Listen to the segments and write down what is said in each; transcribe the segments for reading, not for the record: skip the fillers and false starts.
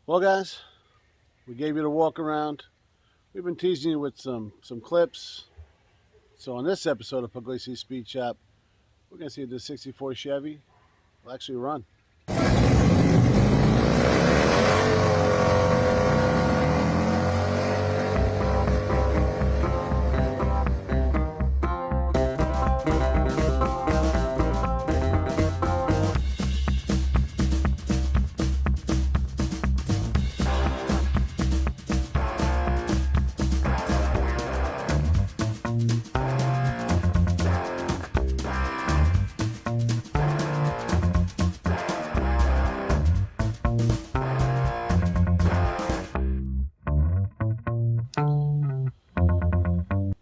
Well, guys, we gave you the walk around. We've been teasing you with some clips. So on this episode of Pugliese Speed Shop, we're going to see if the 64 Chevy will actually run.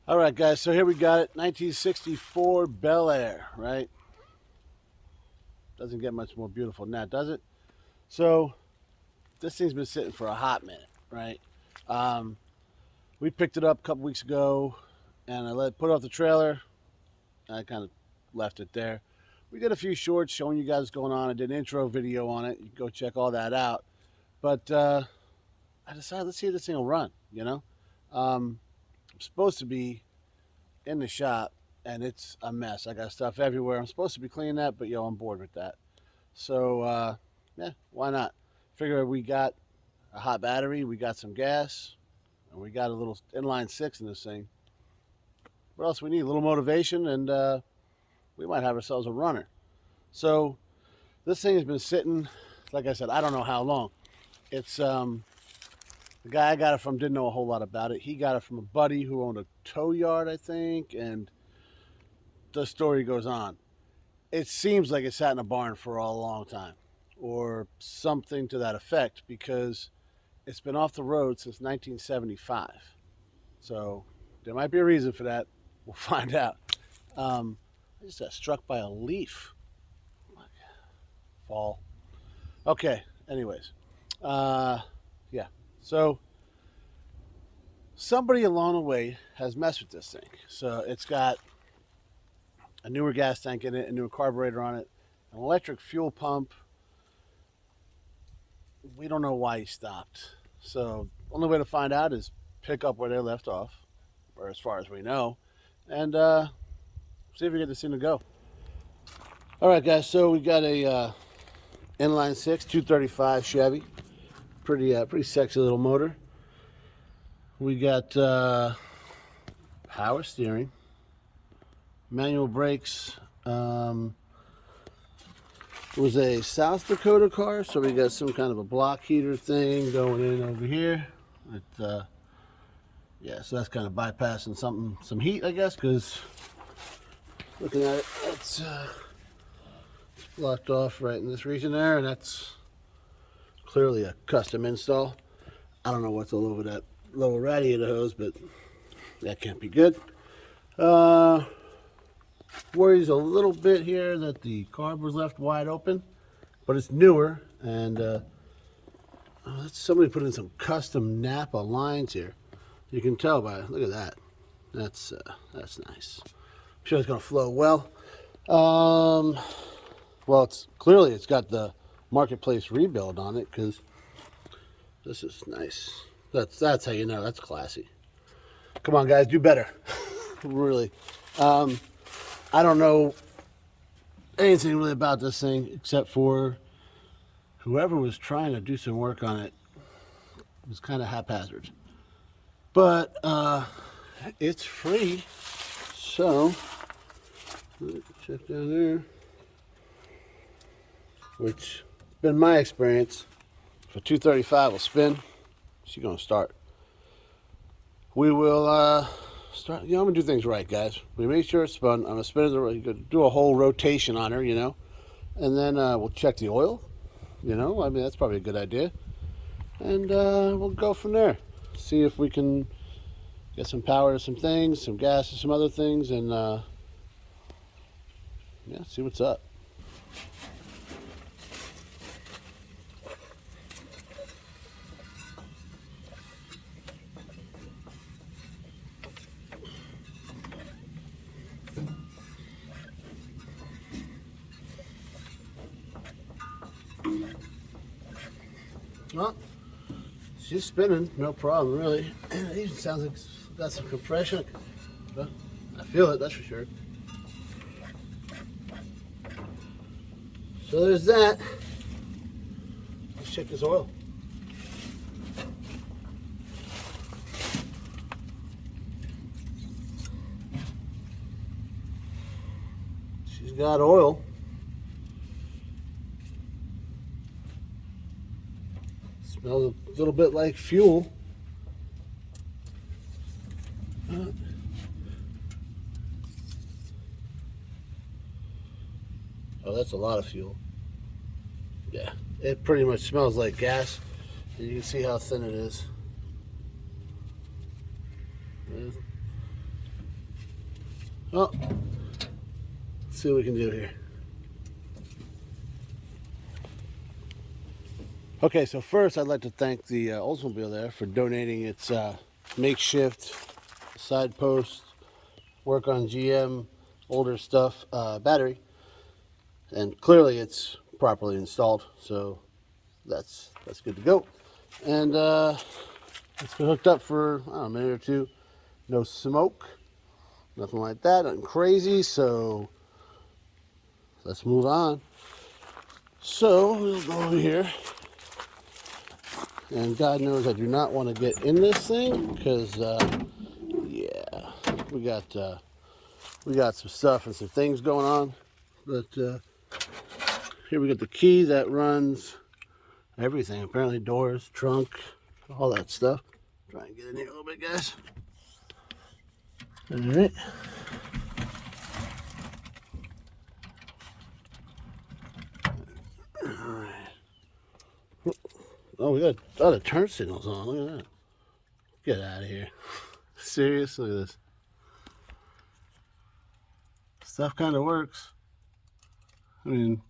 All right, guys, so here we got it. 1964 Bel Air, right? Doesn't get much more beautiful than that, does it? So this thing's been sitting for a hot minute, right? We picked it up a couple weeks ago, and I put it off the trailer. I kind of left it there. We did a few shorts showing you guys what's going on. I did an intro video on it. You can go check all that out. But I decided, let's see if this thing will run, you know? I'm supposed to be in the shop, and it's a mess. I got stuff everywhere. I'm supposed to be cleaning that, but I'm bored with that. So, yeah, why not? Figure we got a hot battery, we got some gas, and we got a little inline six in this thing. What else we need? A little motivation, and we might have ourselves a runner. So this thing has been sitting, like I said, I don't know how long. It's the guy I got it from didn't know a whole lot about it. He got it from a buddy who owned a tow yard, I think, and the story goes on. It seems like it sat in a barn for a long time, or something to that effect, because it's been off the road since 1975. So there might be a reason for that. We'll find out. I just got struck by a leaf. Fall. Okay, anyways. Yeah. So somebody along the way has messed with this thing. So it's got a newer gas tank in it, a newer carburetor on it, an electric fuel pump. We don't know why he stopped. So only way to find out is pick up where they left off, or as far as we know, and see if we get this thing to go. All right, guys. So we got a inline six 235 Chevy. Pretty sexy little motor. We got power steering, manual brakes. It was a South Dakota car, so we got some kind of a block heater thing going in over here. Yeah, so that's kind of bypassing some heat, I guess, because looking at it, it's blocked off right in this region there, and that's clearly a custom install. I don't know what's all over that lower radiator hose, but that can't be good. Worries a little bit here that the carb was left wide open, but it's newer, and somebody put in some custom Napa lines here. You can tell by, look at that. That's nice. I'm sure it's going to flow well. Well, it's got the Marketplace rebuild on it, because this is nice. That's how you know. That's classy. Come on, guys, do better. Really. I don't know anything really about this thing, except for whoever was trying to do some work on it was kind of haphazard. But it's free, so check down there. Which, been my experience, if a 235 will spin, she's gonna start. We will start. I'm gonna do things right, guys. We make sure it's spun. I'm gonna spin it. Do a whole rotation on her, and then we'll check the oil. I mean, that's probably a good idea, and we'll go from there. See if we can get some power to some things, some gas to some other things, and yeah, see what's up. Well, She's spinning, no problem really. And it even sounds like it's got some compression. But I feel it, that's for sure. So there's that. Let's check this oil. She's got oil. Smells a little bit like fuel. Oh, that's a lot of fuel. Yeah, it pretty much smells like gas. And you can see how thin it is. Well, let's see what we can do here. Okay, so first I'd like to thank the Oldsmobile there for donating its makeshift side post, work on GM, older stuff, battery. And clearly it's properly installed, so that's good to go. And it's been hooked up for, I don't know, a minute or two. No smoke, nothing like that, nothing crazy, so let's move on. So we'll go over here. And God knows I do not want to get in this thing because, yeah, we got some stuff and some things going on. But here we got the key that runs everything. Apparently doors, trunk, all that stuff. Try and get in here a little bit, guys. All right. All right. Oh, we got other turn signals on. Look at that. Get out of here. Serious? Look at this. Stuff kind of works. I mean,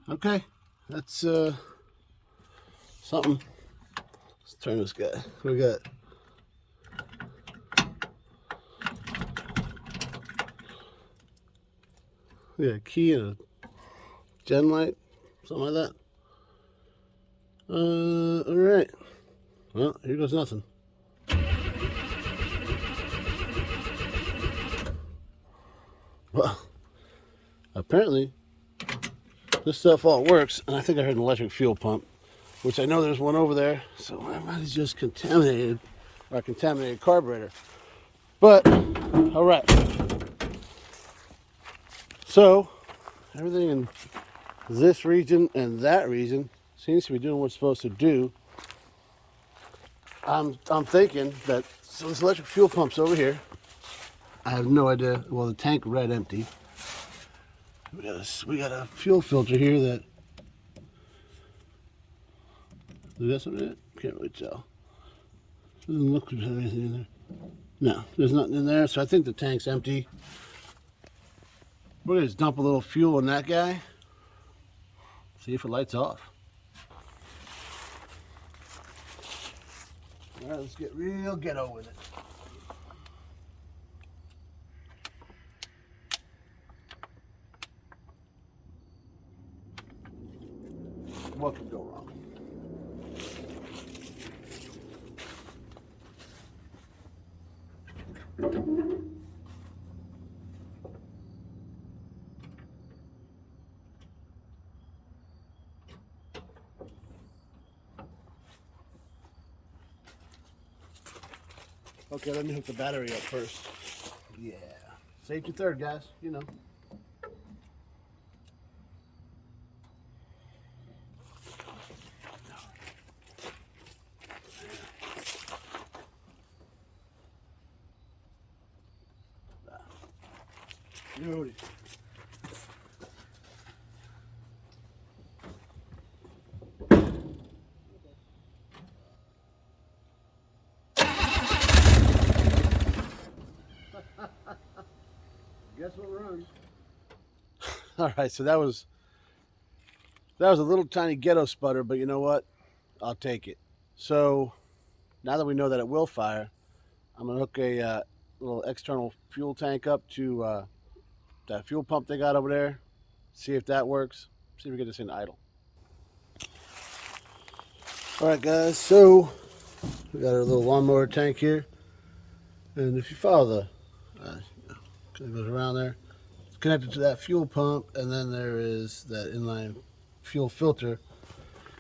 okay. That's something. Let's turn this guy. We got a key and a gen light, something like that. All right. Well, here goes nothing. Well, apparently this stuff all works, and I think I heard an electric fuel pump, which I know there's one over there, so I might have just contaminated our contaminated carburetor. But, all right. So, everything in this region and that region seems to be doing what it's supposed to do. I'm thinking that, so this electric fuel pump's over here. I have no idea. Well, the tank read empty. We got a fuel filter here that, is that something in it? Can't really tell. Doesn't look like there's anything in there. No, there's nothing in there, so I think the tank's empty. We're gonna just dump a little fuel in that guy. See if it lights off. All right, let's get real ghetto with it. What could go wrong? Okay, let me hook the battery up first. Yeah. Safety third, guys. You know. Beauty. Guess what runs? All right, so that was a little tiny ghetto sputter, but you know what? I'll take it. So now that we know that it will fire, I'm gonna hook a little external fuel tank up to that fuel pump they got over there, see if that works. See if we get this in idle. All right, guys. So we got our little lawnmower tank here, and if you follow the, it goes around there. It's connected to that fuel pump, and then there is that inline fuel filter.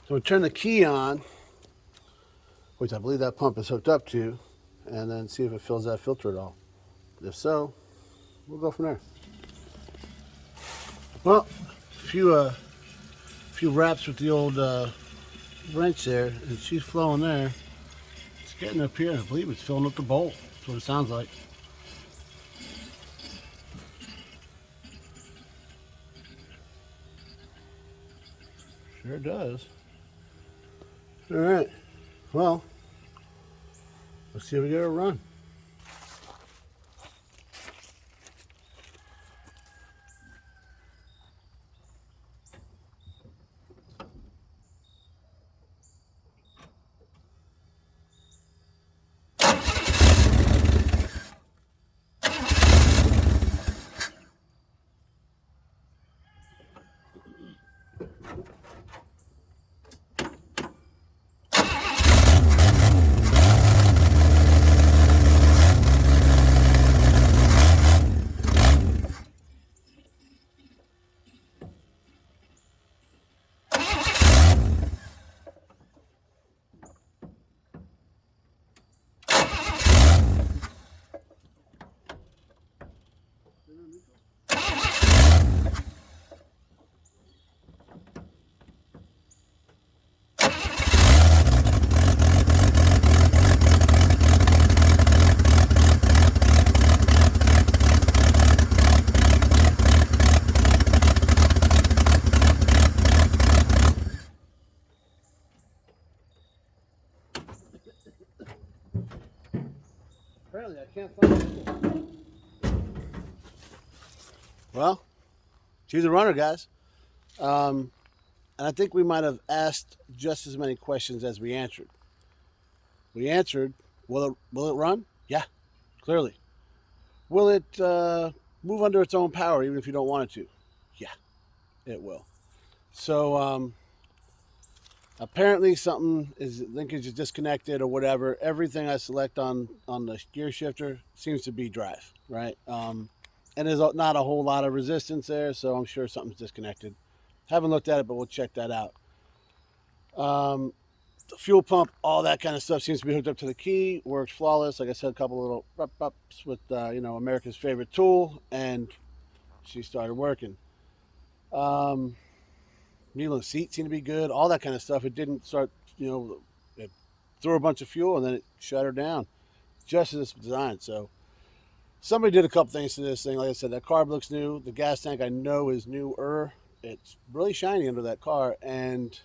So we turn the key on, which I believe that pump is hooked up to, and then see if it fills that filter at all. If so, we'll go from there. Well, a few wraps with the old wrench there, and she's flowing there. It's getting up here. I believe it's filling up the bowl. That's what it sounds like. Sure does. All right. Well, let's see if we get a run. Apparently I can't find it. Well, she's a runner, guys. And I think we might have asked just as many questions as we answered. We answered, will it run? Yeah, clearly. Will it move under its own power even if you don't want it to? Yeah, it will. So apparently linkage is disconnected or whatever. Everything I select on the gear shifter seems to be drive, right? And there's not a whole lot of resistance there, so I'm sure something's disconnected. Haven't looked at it, but we'll check that out. The fuel pump, all that kind of stuff seems to be hooked up to the key. Works flawless. Like I said, a couple little ups with America's favorite tool, and she started working. Needle and seat seemed to be good. All that kind of stuff. It didn't start, it threw a bunch of fuel and then it shut her down, just as it's designed. So somebody did a couple things to this thing. Like I said, that carb looks new. The gas tank I know is newer. It's really shiny under that car, and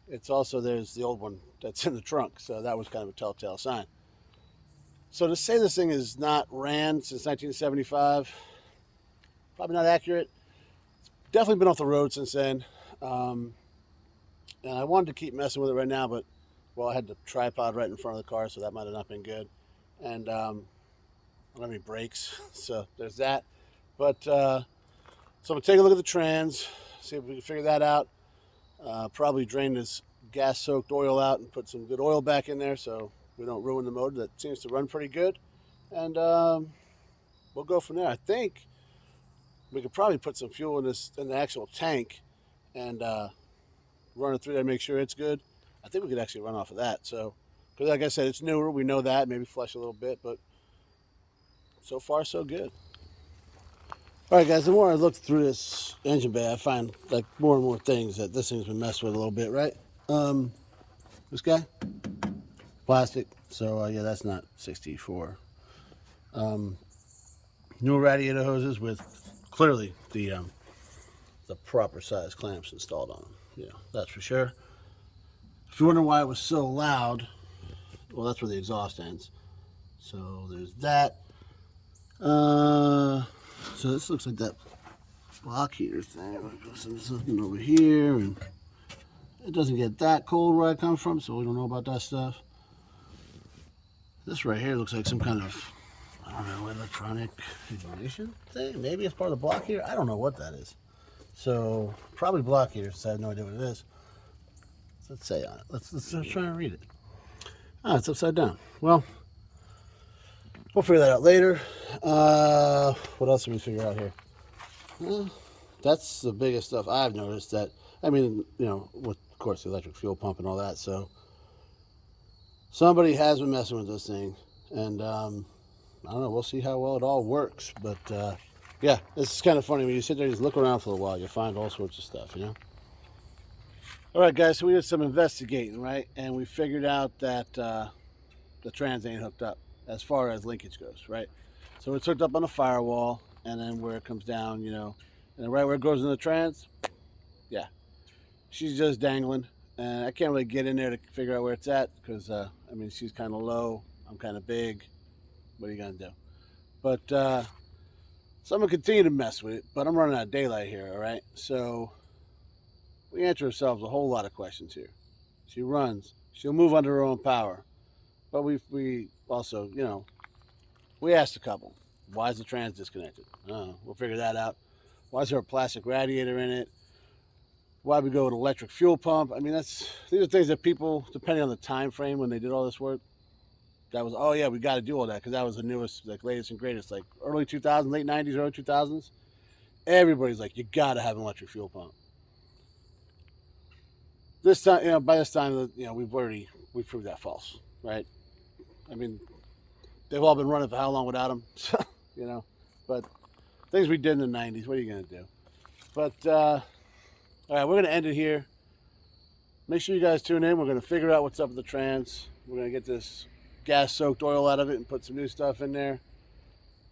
it's also, there's the old one that's in the trunk. So that was kind of a telltale sign. So to say this thing is not ran since 1975, probably not accurate. It's definitely been off the road since then. And I wanted to keep messing with it right now, but, well, I had the tripod right in front of the car, so that might have not been good. And I don't have any brakes, so there's that. But so I'm going to take a look at the trans, see if we can figure that out. Probably drain this gas-soaked oil out and put some good oil back in there so we don't ruin the motor that seems to run pretty good. And we'll go from there. I think we could probably put some fuel in the actual tank and run it through there, make sure it's good. I think we could actually run off of that. So, because like I said, it's newer. We know that. Maybe flush a little bit, but so far so good. All right, guys, the more I look through this engine bay, I find like more and more things that this thing's been messed with a little bit, right? This guy, plastic. So yeah, that's not 64. New radiator hoses with clearly the proper size clamps installed on them. Yeah, that's for sure. If you wonder why it was so loud, well, that's where the exhaust ends. So there's that. So this looks like that block heater thing. There's something over here, and it doesn't get that cold where I come from, so we don't know about that stuff. This right here looks like some kind of, I don't know, electronic ignition thing. Maybe it's part of the block heater. I don't know what that is. So probably block heater, since I have no idea what it is. Let's say on it. Let's try and read it. Ah, it's upside down. Well, we'll figure that out later. What else did we figure out here? Well, that's the biggest stuff I've noticed. That, I mean, you know, with of course the electric fuel pump and all that. So somebody has been messing with this thing, and I don't know. We'll see how well it all works. But yeah, this is kind of funny when you sit there and just look around for a while. You find all sorts of stuff, you know. All right, guys. So we did some investigating, right, and we figured out that the trans ain't hooked up as far as linkage goes, right? So it's hooked up on a firewall, and then where it comes down, you know, and then right where it goes in the trans, yeah, she's just dangling, and I can't really get in there to figure out where it's at because I mean she's kind of low, I'm kind of big. What are you gonna do? But so I'm gonna continue to mess with it, but I'm running out of daylight here, all right? So we answer ourselves a whole lot of questions here. She runs, she'll move under her own power, but we also, you know, we asked a couple, why is the trans disconnected? We'll figure that out. Why is there a plastic radiator in it? Why we go with electric fuel pump? I mean, these are things that people, depending on the time frame when they did all this work, that was, oh yeah, we got to do all that because that was the newest, like latest and greatest, like early 2000s, late 90s, early 2000s. Everybody's like, you got to have an electric fuel pump. This time, you know, by this time, you know, we've proved that false, right? I mean, they've all been running for how long without them, you know. But things we did in the 90s, what are you going to do? But all right, we're going to end it here. Make sure you guys tune in. We're going to figure out what's up with the trans. We're going to get this gas-soaked oil out of it and put some new stuff in there.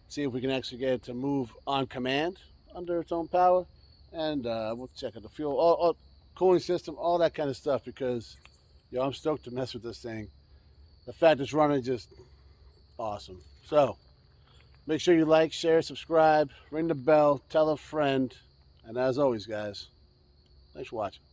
See if we can actually get it to move on command under its own power. And we'll check out the fuel, all cooling system, all that kind of stuff because, yo, I'm stoked to mess with this thing. The fact it's running just awesome. So make sure you like, share, subscribe, ring the bell, tell a friend. And as always, guys, thanks for watching.